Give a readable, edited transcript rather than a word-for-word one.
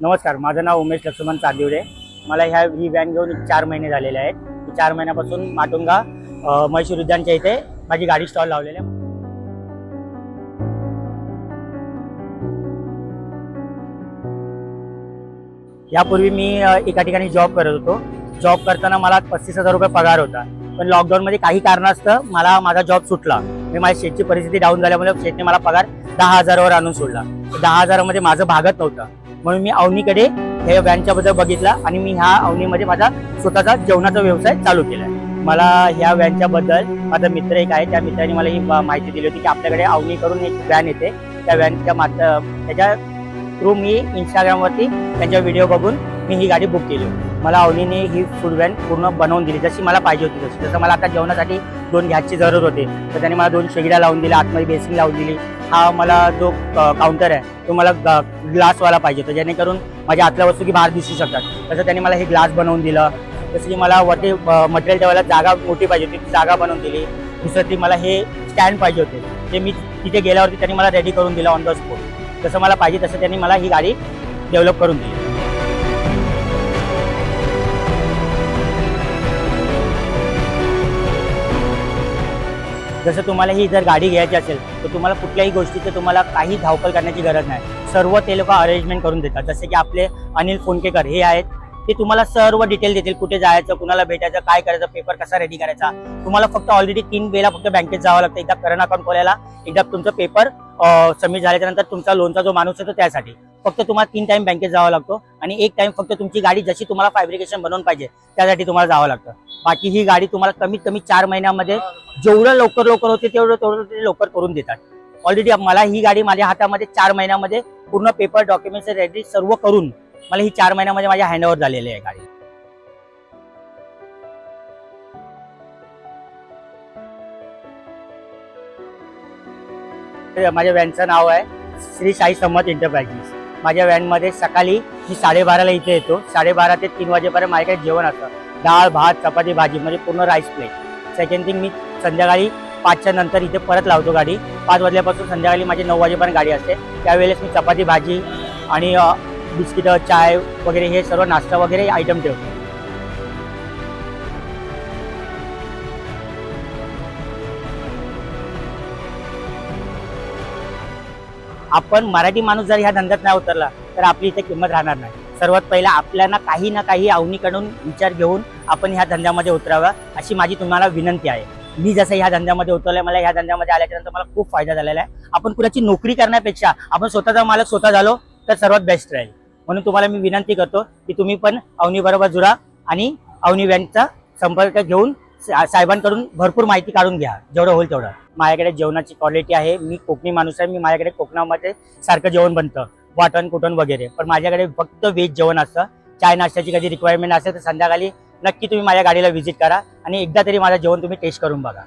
नमस्कार, माझं नाव उमेश लक्ष्मण चांदिवडे। मला ही व्हॅन घेऊन 4 महिने झालेले आहेत। 4 महिन्यापासून माटुंगा म्हैसूर उद्यानच्या इथे माझी गाडी स्टॉल लावलेली आहे। यापूर्वी मी एका ठिकाणी जॉब करत होतो। जॉब करताना मला 35,000 रुपये पगार होता, पण लॉकडाऊन मध्ये काही कारणास्तव मला माझा जॉब सुटला। माझी शेतची परिस्थिती डाऊन झाल्यामुळे शेतने मला पगार 10,000 वर आणून सोडला। 10,000 मध्ये माझं भागत नव्हतं, म्हणून मी अवनीकडे हे व्हॅनच्या बद्दल बघितलं आणि मी ह्या अवनीमध्ये माझा स्वतःचा जेवणाचा व्यवसाय चालू केला। मला ह्या व्हॅनच्या बद्दल माझा मित्र एक आहे, त्या मित्राने मला ही माहिती दिली होती की आपल्याकडे अवनी करून एक व्हॅन येते। त्या व्हॅनच्या त्याच्या थ्रू मी इंस्टाग्रामवरती त्यांच्या व्हिडिओ बघून मी ही गाडी बुक केली। मला अवनीने ही फूड व्हॅन पूर्ण बनवून दिली जशी मला पाहिजे होती तशी। जसं मला आता जेवणासाठी 2 गॅसची जरूर होती, तर त्याने मला 2 शेगड्या लावून दिल्या, आतमध्ये बेसिंग लावून दिली। हा मला जो काउंटर आहे तो मला ग्लासवाला पाहिजे होता, जेणेकरून माझ्या आतल्या वस्तू की बाहेर दिसू शकतात। तसं त्यांनी मला हे ग्लास बनवून दिलं। जसं की मला वरती मटेरियल ठेवायला जागा मोठी पाहिजे होती, ती जागा बनवून दिली। दुसरी मला हे स्टँड पाहिजे होते, ते मी तिथे गेल्यावरती त्यांनी मला रेडी करून दिलं ऑन द स्पॉट। जसं मला पाहिजे तसं त्यांनी मला ही गाडी डेव्हलप करून दिली। जसं तुम्हाला ही जर गाडी घ्यायची असेल तर तुम्हाला कुठल्याही गोष्टीचं तुम्हाला काही धावपळ करण्याची गरज नाही। सर्व ते लोक अरेंजमेंट करून देतात। जसे की आपले अनिल फोनकेकर हे आहेत, ते तुम्हाला सर्व डिटेल देतील, कुठे जायचं, कुणाला भेटायचं, काय करायचं, पेपर कसा रेडी करायचा। तुम्हाला फक्त ऑलरेडी 3 वेळा फक्त बँकेत जावं लागतं। एकदा करंट अकाउंट खोलायला, एकदा तुमचं पेपर सबमिट झाल्यानंतर तुमचा लोनचा जो माणूस येतो त्यासाठी फक्त तुम्हाला 3 टाइम बँकेत जावं लागतो आणि 1 टाइम फक्त तुमची गाडी जशी तुम्हाला फॅब्रिकेशन बनवून पाहिजे त्यासाठी तुम्हाला जावं लागतं। बाकी ही गाडी तुम्हाला कमीत कमी 4 महिन्यामध्ये जेवढं लवकर होते तेवढं ते लवकर करून देतात। ऑलरेडी मला ही गाडी माझ्या हातामध्ये 4 महिन्यामध्ये पूर्ण पेपर डॉक्युमेंट्स रेडी सर्व करून मला ही 4 महिन्यामध्ये माझ्या हँडओव्हर झालेली आहे गाडी। माझ्या व्हॅनचं नाव आहे श्री साई समर्थ एंटरप्राइजेस। माझ्या व्हॅनमध्ये सकाळी मी 12:30ला इथे येतो। 12:30 ते 3 वाजेपर्यंत माझ्याकडे जेवण असतं, डाळ भात चपाती भाजी म्हणजे पूर्ण राईस प्लेट। सेकंड थिंग, मी संध्याकाळी 5च्या नंतर इथे परत लावतो गाडी। 5 वाजल्यापासून संध्याकाळी माझी 9 वाजेपर्यंत गाडी असते। त्यावेळेस मी चपाती भाजी आणि बिस्किट चाय वगैरे हे सर्व नाश्ता वगैरे आयटम ठेवतो। आपण मराठी माणूस जर ह्या धंद्यात नाही उतरला तर आपली इथे किंमत राहणार नाही। सर्वात पहिला आपल्याला काही ना काही अवनीकडून विचार घेऊन आपण ह्या धंद्यामध्ये उतरावा अशी माझी तुम्हाला विनंती आहे। मी जसं ह्या धंद्यामध्ये उतरलोय, मला ह्या धंद्यामध्ये आल्यानंतर मला खूप फायदा झालेला आहे। आपण कुणाची नोकरी करण्यापेक्षा आपण स्वतःचा मालक स्वतः झालो तर सर्वात बेस्ट राहील। म्हणून तुम्हाला मी विनंती करतो की तुम्ही पण अवनी बरोबर जुळा आणि अवनी व्हॅनचा संपर्क घेऊन साहेबांकडून भरपूर माहिती काढून घ्या, जेवढं होईल तेवढं। माझ्याकडे जेवणाची क्वालिटी आहे, मी कोकणी माणूस आहे। मी माझ्याकडे कोकणामध्ये सारखं जेवण बनतं, वाटण कुटण वगैरे, पण माझ्याकडे फक्त व्हेज जेवण असतं। चाय नाश्त्याची कधी रिक्वायरमेंट असेल तर संध्याकाळी नक्की तुम्ही माझ्या गाडीला व्हिजिट करा आणि एकदा तरी माझं जेवण तुम्ही टेस्ट करून बघा।